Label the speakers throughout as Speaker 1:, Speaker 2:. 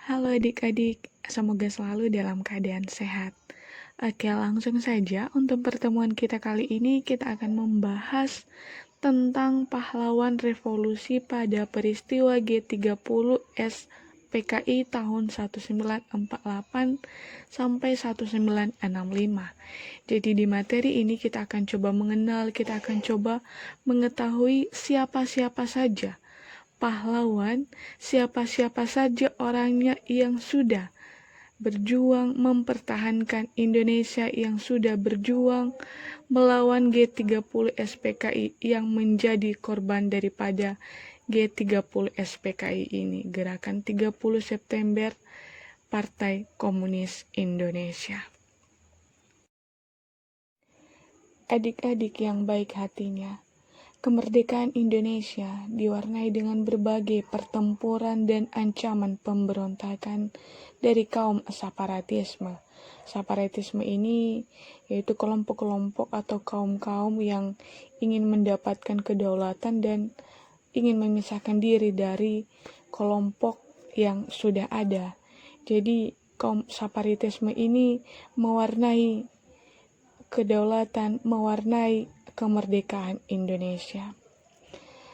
Speaker 1: Halo adik-adik, semoga selalu dalam keadaan sehat. Oke, langsung saja untuk pertemuan kita kali ini kita akan membahas tentang pahlawan revolusi pada peristiwa G30 SPKI tahun 1948 sampai 1965. Jadi di materi ini kita akan coba mengenal, kita akan coba mengetahui siapa-siapa saja pahlawan, siapa-siapa saja orangnya yang sudah berjuang mempertahankan Indonesia, yang sudah berjuang melawan G30 SPKI yang menjadi korban daripada G30 SPKI ini, Gerakan 30 September Partai Komunis Indonesia. Adik-adik yang baik hatinya, kemerdekaan Indonesia diwarnai dengan berbagai pertempuran dan ancaman pemberontakan dari kaum separatisme. Separatisme ini yaitu kelompok-kelompok atau kaum-kaum yang ingin mendapatkan kedaulatan dan ingin memisahkan diri dari kelompok yang sudah ada. Jadi kaum separatisme ini mewarnai kedaulatan, mewarnai kemerdekaan Indonesia.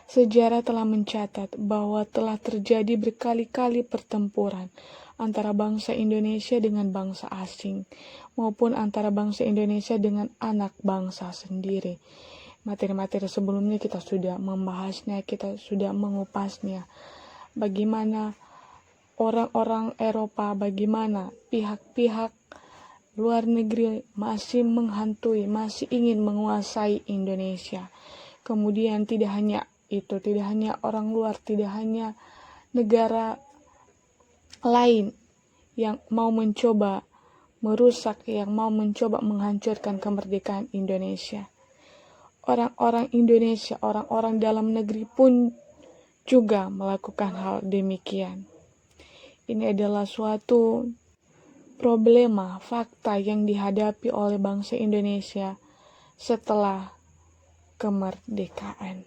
Speaker 1: Sejarah telah mencatat bahwa telah terjadi berkali-kali pertempuran antara bangsa Indonesia dengan bangsa asing, maupun antara bangsa Indonesia dengan anak bangsa sendiri. Materi-materi sebelumnya kita sudah membahasnya, kita sudah mengupasnya. Bagaimana orang-orang Eropa, bagaimana pihak-pihak luar negeri masih menghantui, masih ingin menguasai Indonesia. Kemudian tidak hanya itu, tidak hanya orang luar, tidak hanya negara lain yang mau mencoba merusak, yang mau mencoba menghancurkan kemerdekaan Indonesia. Orang-orang Indonesia, orang-orang dalam negeri pun juga melakukan hal demikian. Ini adalah suatu problema, fakta yang dihadapi oleh bangsa Indonesia setelah kemerdekaan.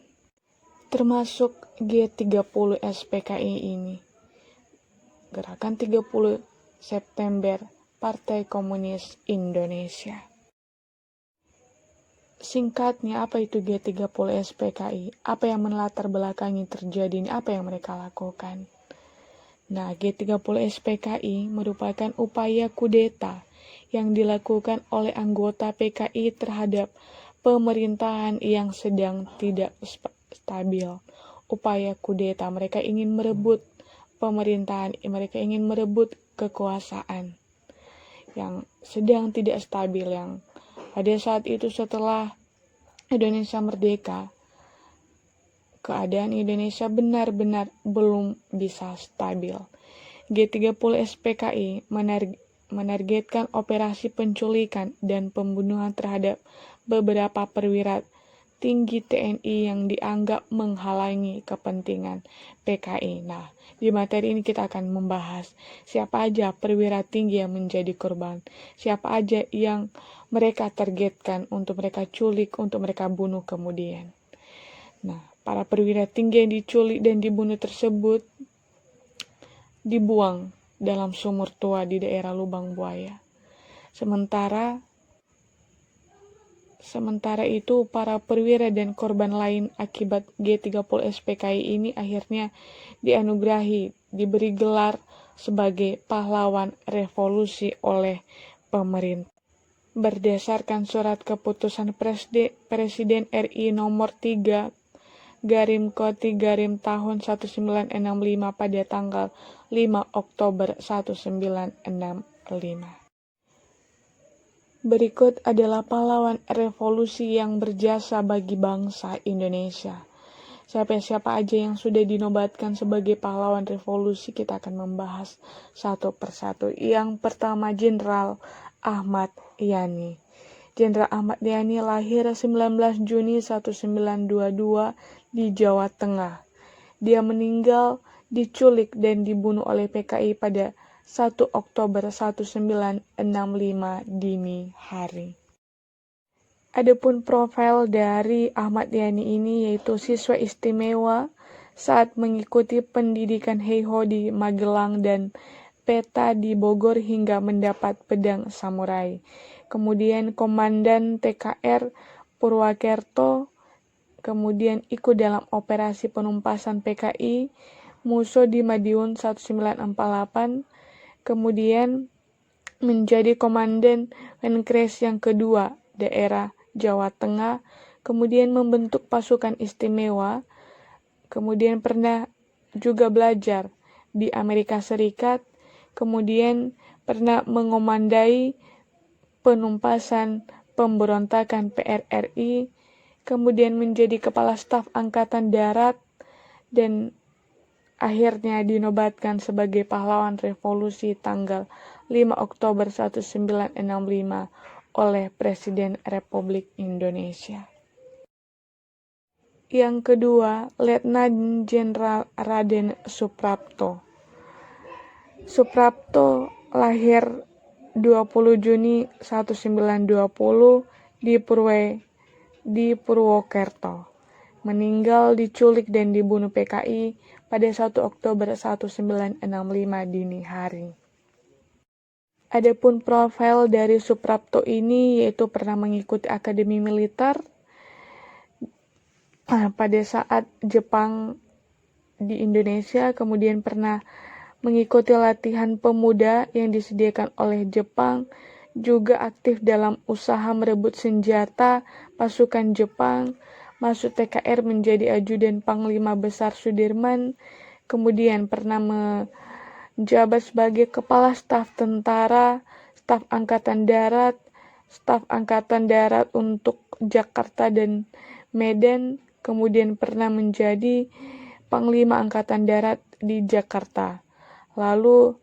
Speaker 1: Termasuk G30 SPKI ini. Gerakan 30 September Partai Komunis Indonesia. Singkatnya, apa itu G30 SPKI? Apa yang melatar belakangi terjadi ini? Apa yang mereka lakukan? Nah, G30 SPKI merupakan upaya kudeta yang dilakukan oleh anggota PKI terhadap pemerintahan yang sedang tidak stabil. Upaya kudeta, mereka ingin merebut pemerintahan, mereka ingin merebut kekuasaan yang sedang tidak stabil, yang pada saat itu setelah Indonesia merdeka, keadaan Indonesia benar-benar belum bisa stabil. G30 SPKI menargetkan operasi penculikan dan pembunuhan terhadap beberapa perwira tinggi TNI yang dianggap menghalangi kepentingan PKI. Nah, di materi ini kita akan membahas siapa aja perwira tinggi yang menjadi korban, siapa aja yang mereka targetkan untuk mereka culik, untuk mereka bunuh kemudian. Nah, para perwira tinggi yang diculik dan dibunuh tersebut dibuang dalam sumur tua di daerah Lubang Buaya. Sementara itu, para perwira dan korban lain akibat G30 SPKI ini akhirnya dianugerahi, diberi gelar sebagai pahlawan revolusi oleh pemerintah. Berdasarkan surat keputusan Presiden RI nomor 3 Koti tahun 1965 pada tanggal 5 Oktober 1965. Berikut adalah pahlawan revolusi yang berjasa bagi bangsa Indonesia. Siapa-siapa aja yang sudah dinobatkan sebagai pahlawan revolusi, kita akan membahas satu persatu. Yang pertama, Jenderal Ahmad Yani. Jenderal Ahmad Yani lahir 19 Juni 1922 di Jawa Tengah. Dia meninggal diculik dan dibunuh oleh PKI pada 1 Oktober 1965 dini hari. Adapun profil dari Ahmad Yani ini yaitu siswa istimewa saat mengikuti pendidikan Heiho di Magelang dan peta di Bogor hingga mendapat pedang samurai. Kemudian Komandan TKR Purwakerto kemudian ikut dalam operasi penumpasan PKI Musuh di Madiun 1948, kemudian menjadi Komandan Menkres yang kedua daerah Jawa Tengah, kemudian membentuk pasukan istimewa, kemudian pernah juga belajar di Amerika Serikat, kemudian pernah mengomandai penumpasan pemberontakan PRRI, kemudian menjadi Kepala Staf Angkatan Darat, dan akhirnya dinobatkan sebagai pahlawan revolusi tanggal 5 Oktober 1965 oleh Presiden Republik Indonesia. Yang kedua, Letnan Jenderal Raden Suprapto. Suprapto lahir 20 Juni 1920 di Purwokerto. Meninggal diculik dan dibunuh PKI pada 1 Oktober 1965 dini hari. Adapun profil dari Suprapto ini yaitu pernah mengikuti Akademi Militer pada saat Jepang di Indonesia, kemudian pernah mengikuti latihan pemuda yang disediakan oleh Jepang, juga aktif dalam usaha merebut senjata pasukan Jepang, masuk TKR menjadi ajudan Panglima Besar Sudirman, kemudian pernah menjabat sebagai Kepala Staf Tentara, Staf Angkatan Darat untuk Jakarta dan Medan, kemudian pernah menjadi Panglima Angkatan Darat di Jakarta. Lalu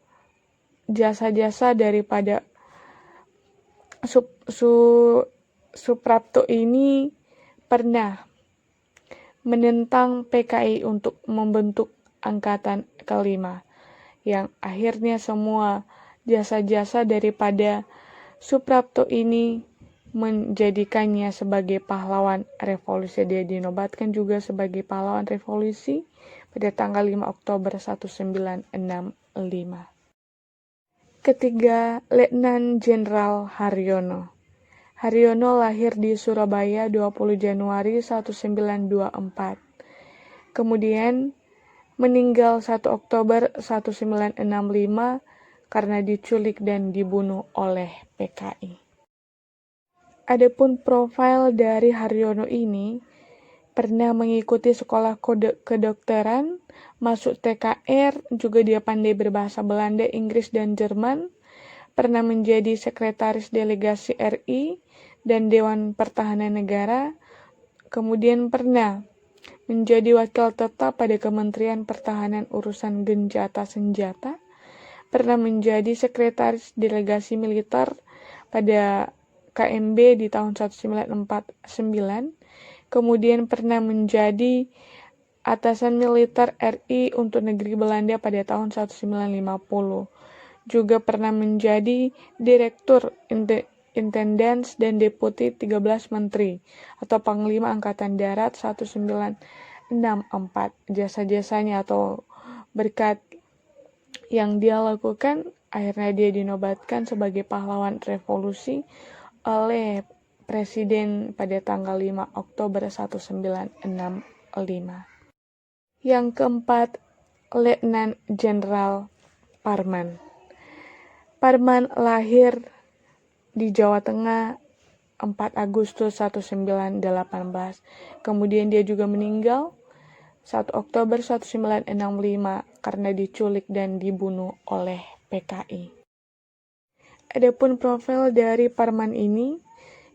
Speaker 1: jasa-jasa daripada Suprapto ini pernah menentang PKI untuk membentuk Angkatan Kelima, yang akhirnya semua jasa-jasa daripada Suprapto ini menjadikannya sebagai pahlawan revolusi. Dia dinobatkan juga sebagai pahlawan revolusi pada tanggal 5 Oktober 1965. Ketiga, Letnan Jenderal Haryono. Haryono lahir di Surabaya 20 Januari 1924. Kemudian meninggal 1 Oktober 1965 karena diculik dan dibunuh oleh PKI. Adapun profil dari Haryono ini pernah mengikuti sekolah kedokteran, masuk TKR, juga dia pandai berbahasa Belanda, Inggris, dan Jerman, pernah menjadi sekretaris delegasi RI dan Dewan Pertahanan Negara, kemudian pernah menjadi wakil tetap pada Kementerian Pertahanan urusan Gencatan Senjata, pernah menjadi sekretaris delegasi militer pada KMB di tahun 1949, kemudian pernah menjadi atasan militer RI untuk negeri Belanda pada tahun 1950. Juga pernah menjadi direktur intendans dan deputi 13 menteri atau Panglima Angkatan Darat 1964. Jasa-jasanya atau berkat yang dia lakukan, akhirnya dia dinobatkan sebagai pahlawan revolusi oleh Presiden pada tanggal 5 Oktober 1965. Yang keempat, Letnan Jenderal Parman. Parman lahir di Jawa Tengah 4 Agustus 1918. Kemudian dia juga meninggal 1 Oktober 1965 karena diculik dan dibunuh oleh PKI. Adapun profil dari Parman ini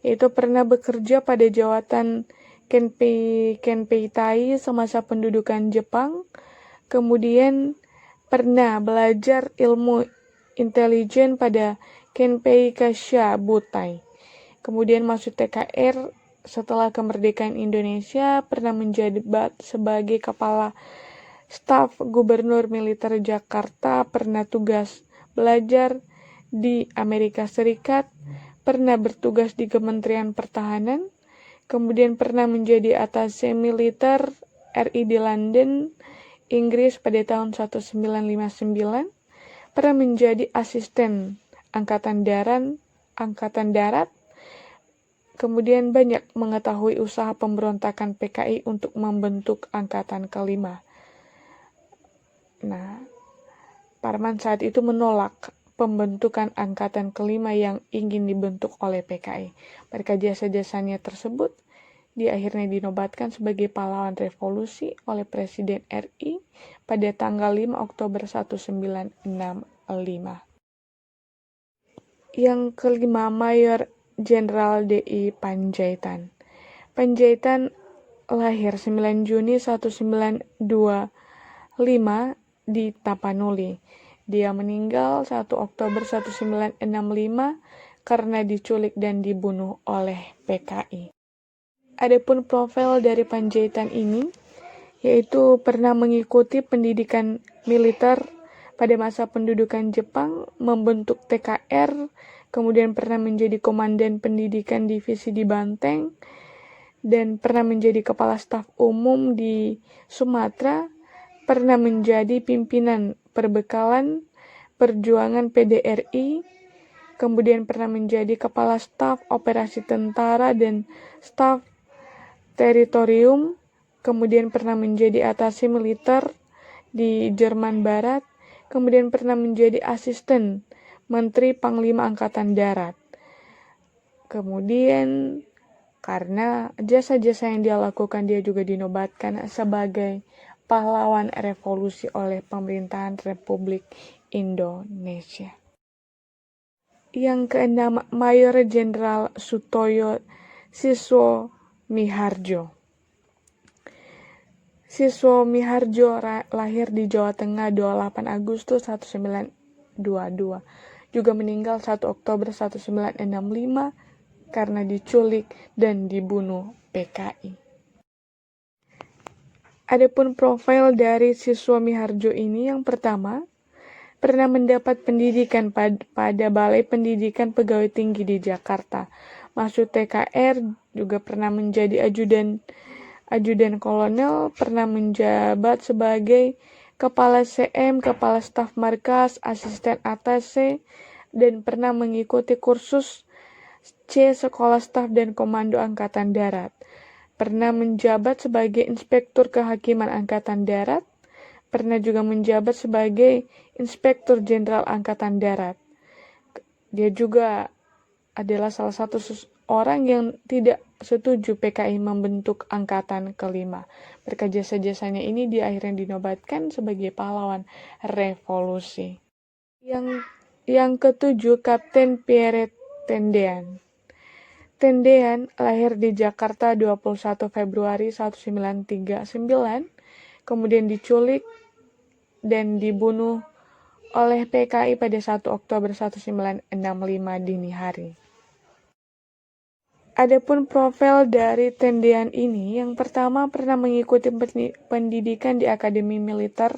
Speaker 1: yaitu pernah bekerja pada jawatan Kenpeitai semasa pendudukan Jepang, kemudian pernah belajar ilmu intelijen pada Kenpei Kasha Butai, kemudian masuk TKR setelah kemerdekaan Indonesia, pernah menjabat sebagai Kepala Staf Gubernur Militer Jakarta, pernah tugas belajar di Amerika Serikat, pernah bertugas di Kementerian Pertahanan, kemudian pernah menjadi atase militer RI di London, Inggris pada tahun 1959, pernah menjadi asisten Angkatan Darat, kemudian banyak mengetahui usaha pemberontakan PKI untuk membentuk Angkatan Kelima. Nah, Parman saat itu menolak pembentukan Angkatan Kelima yang ingin dibentuk oleh PKI. Berkat jasa-jasanya tersebut, dia akhirnya dinobatkan sebagai pahlawan revolusi oleh Presiden RI pada tanggal 5 Oktober 1965. Yang kelima, Mayor Jenderal D.I. Panjaitan. Panjaitan lahir 9 Juni 1925 di Tapanuli. Dia meninggal 1 Oktober 1965 karena diculik dan dibunuh oleh PKI. Adapun profil dari Panjaitan ini, yaitu pernah mengikuti pendidikan militer pada masa pendudukan Jepang, membentuk TKR, kemudian pernah menjadi komandan pendidikan divisi di Banteng, dan pernah menjadi kepala staf umum di Sumatera, pernah menjadi pimpinan perbekalan perjuangan PDRI, kemudian pernah menjadi kepala staf operasi tentara dan staf teritorium, kemudian pernah menjadi atase militer di Jerman Barat, kemudian pernah menjadi asisten Menteri Panglima Angkatan Darat. Kemudian karena jasa-jasa yang dia lakukan, dia juga dinobatkan sebagai pahlawan revolusi oleh pemerintahan Republik Indonesia. Yang keenam, Mayor Jenderal Sutoyo Siswo Miharjo. Siswo Miharjo lahir di Jawa Tengah 28 Agustus 1922. Juga meninggal 1 Oktober 1965 karena diculik dan dibunuh PKI. Adapun profil dari Siswo Miharjo ini, yang pertama, pernah mendapat pendidikan pada Balai Pendidikan Pegawai Tinggi di Jakarta. Masuk TKR, juga pernah menjadi ajudan kolonel, pernah menjabat sebagai kepala CM, kepala staf markas, asisten atase, dan pernah mengikuti kursus C Sekolah Staf dan Komando Angkatan Darat. Pernah menjabat sebagai Inspektur Kehakiman Angkatan Darat, pernah juga menjabat sebagai Inspektur Jenderal Angkatan Darat. Dia juga adalah salah satu orang yang tidak setuju PKI membentuk Angkatan Kelima. Berkat jasa-jasanya ini, dia akhirnya dinobatkan sebagai pahlawan revolusi. Yang ketujuh, Kapten Pierre Tendean. Tendean lahir di Jakarta 21 Februari 1939, kemudian diculik dan dibunuh oleh PKI pada 1 Oktober 1965 dini hari. Adapun profil dari Tendean ini, yang pertama pernah mengikuti pendidikan di Akademi Militer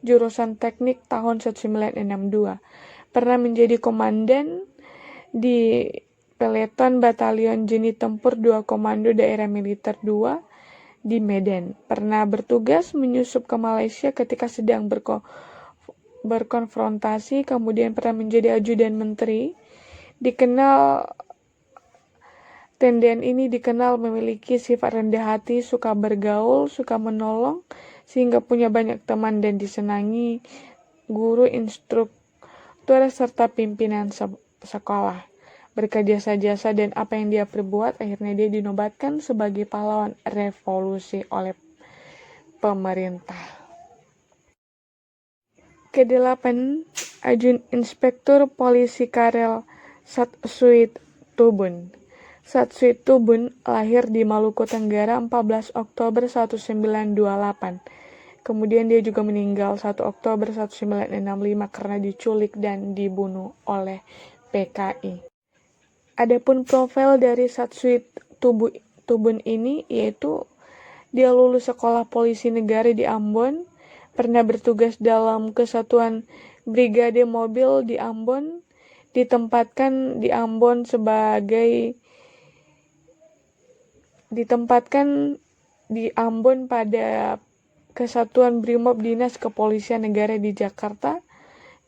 Speaker 1: jurusan Teknik tahun 1962. Pernah menjadi komandan di Peleton Batalion Jenis Tempur 2 Komando Daerah Militer 2 di Medan. Pernah bertugas menyusup ke Malaysia ketika sedang berkonfrontasi, kemudian pernah menjadi ajudan menteri. Tendean ini dikenal memiliki sifat rendah hati, suka bergaul, suka menolong, sehingga punya banyak teman dan disenangi guru, instruktur, serta pimpinan sekolah. Berkat jasa-jasa dan apa yang dia perbuat, akhirnya dia dinobatkan sebagai pahlawan revolusi oleh pemerintah. Kedelapan, Inspektur Polisi Karel Satsuit Tubun. Satsuit Tubun lahir di Maluku Tenggara 14 Oktober 1928. Kemudian dia juga meninggal 1 Oktober 1965 karena diculik dan dibunuh oleh PKI. Adapun profil dari Satsuit Tubun ini, yaitu dia lulus sekolah polisi negara di Ambon, pernah bertugas dalam Kesatuan Brigade Mobil di Ambon, ditempatkan di Ambon pada Kesatuan Brimob Dinas Kepolisian Negara di Jakarta.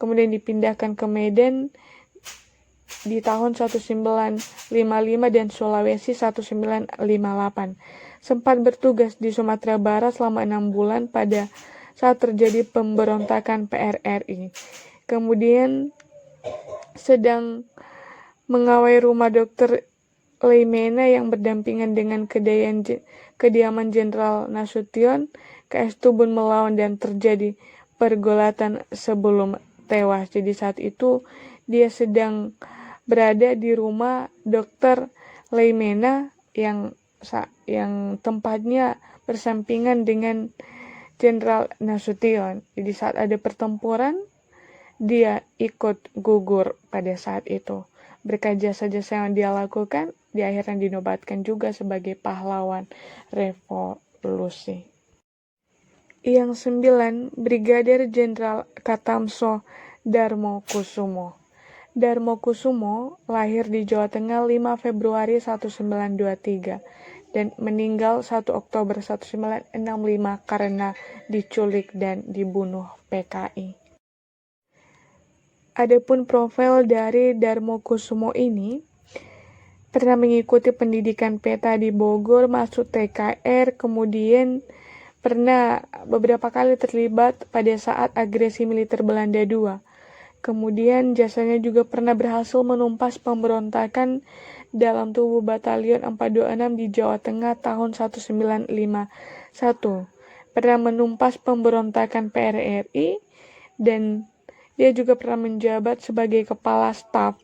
Speaker 1: kemudian dipindahkan ke Medan di tahun 1955 dan Sulawesi 1958. Sempat bertugas di Sumatera Barat selama 6 bulan pada saat terjadi pemberontakan PRRI. Kemudian sedang mengawal rumah Dr. Leimena yang berdampingan dengan kediaman Jenderal Nasution, KS Tubun melawan dan terjadi pergolatan sebelum tewas. Jadi saat itu dia sedang berada di rumah Dr. Leimena yang tempatnya bersampingan dengan Jenderal Nasution. Jadi saat ada pertempuran, dia ikut gugur pada saat itu. Berkat jasa-jasa yang dia lakukan, dia akhirnya dinobatkan juga sebagai pahlawan revolusi. Yang 9, Brigadir Jenderal Katamso Darmokusumo. Darmokusumo lahir di Jawa Tengah 5 Februari 1923 dan meninggal 1 Oktober 1965 karena diculik dan dibunuh PKI. Adapun profil dari Darmokusumo ini pernah mengikuti pendidikan PETA di Bogor, masuk TKR, kemudian pernah beberapa kali terlibat pada saat agresi militer Belanda II. Kemudian jasanya juga pernah berhasil menumpas pemberontakan dalam tubuh Batalion 426 di Jawa Tengah tahun 1951. Pernah menumpas pemberontakan PRRI dan dia juga pernah menjabat sebagai kepala staf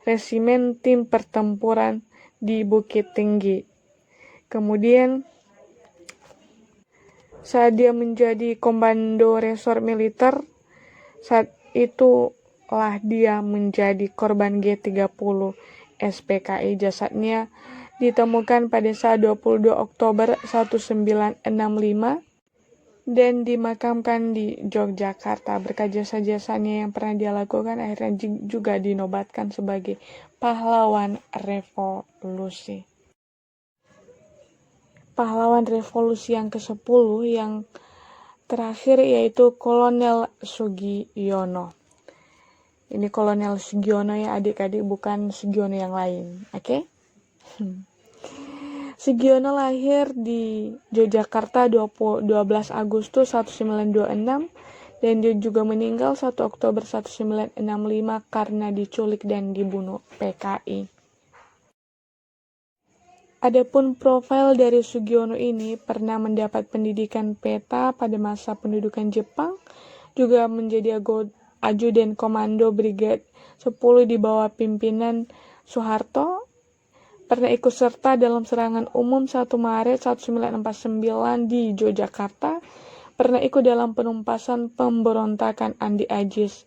Speaker 1: resimen tim pertempuran di Bukit Tinggi. Kemudian saat dia menjadi komando resor militer, saat itulah dia menjadi korban G30 SPKI. Jasadnya ditemukan pada saat 22 Oktober 1965 dan dimakamkan di Yogyakarta. Berkat jasa-jasanya yang pernah dia lakukan, akhirnya juga dinobatkan sebagai pahlawan revolusi. Pahlawan revolusi yang ke-10 yang terakhir yaitu Kolonel Sugiono. Ini Kolonel Sugiono ya adik-adik, bukan Sugiono yang lain, oke? Sugiono lahir di Yogyakarta 12 Agustus 1926 dan dia juga meninggal 1 Oktober 1965 karena diculik dan dibunuh PKI. Adapun profil dari Sugiono ini pernah mendapat pendidikan PETA pada masa pendudukan Jepang, juga menjadi ajudan komando Brigade 10 di bawah pimpinan Soeharto, pernah ikut serta dalam serangan umum 1 Maret 1949 di Yogyakarta, pernah ikut dalam penumpasan pemberontakan Andi Ajis,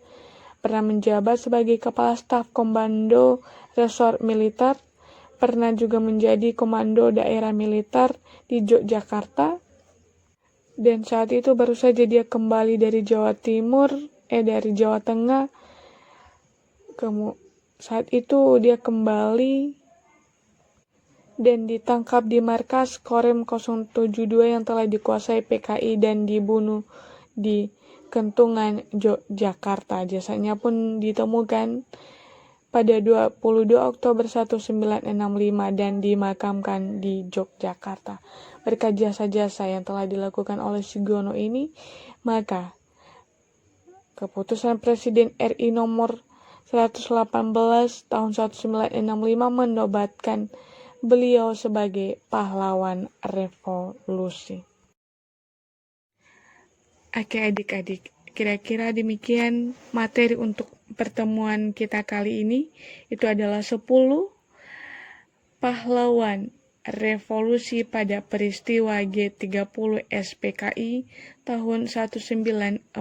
Speaker 1: pernah menjabat sebagai kepala staf komando resor militer, pernah juga menjadi komando daerah militer di Yogyakarta, dan saat itu baru saja dia kembali dari Jawa Tengah. Saat itu dia kembali dan ditangkap di markas Korem 072 yang telah dikuasai PKI dan dibunuh di Kentungan, Yogyakarta. Jasanya pun ditemukan pada 22 Oktober 1965 dan dimakamkan di Yogyakarta. Berkat jasa-jasa yang telah dilakukan oleh Sugiono ini, maka keputusan Presiden RI nomor 118 tahun 1965 menobatkan beliau sebagai pahlawan revolusi. Oke adik-adik, kira-kira demikian materi untuk pertemuan kita kali ini. Itu adalah 10 pahlawan revolusi pada peristiwa G30 SPKI tahun 1948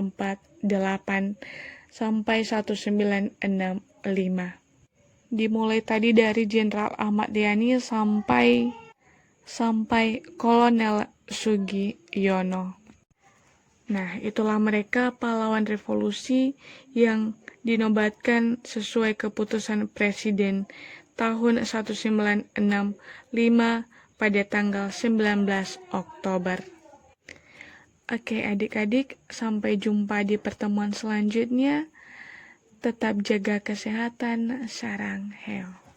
Speaker 1: sampai 1965. Dimulai tadi dari Jenderal Ahmad Yani sampai Kolonel Sugiono. Nah, itulah mereka pahlawan revolusi yang dinobatkan sesuai keputusan Presiden tahun 1965 pada tanggal 19 Oktober. Oke adik-adik, sampai jumpa di pertemuan selanjutnya. Tetap jaga kesehatan, sarang heo.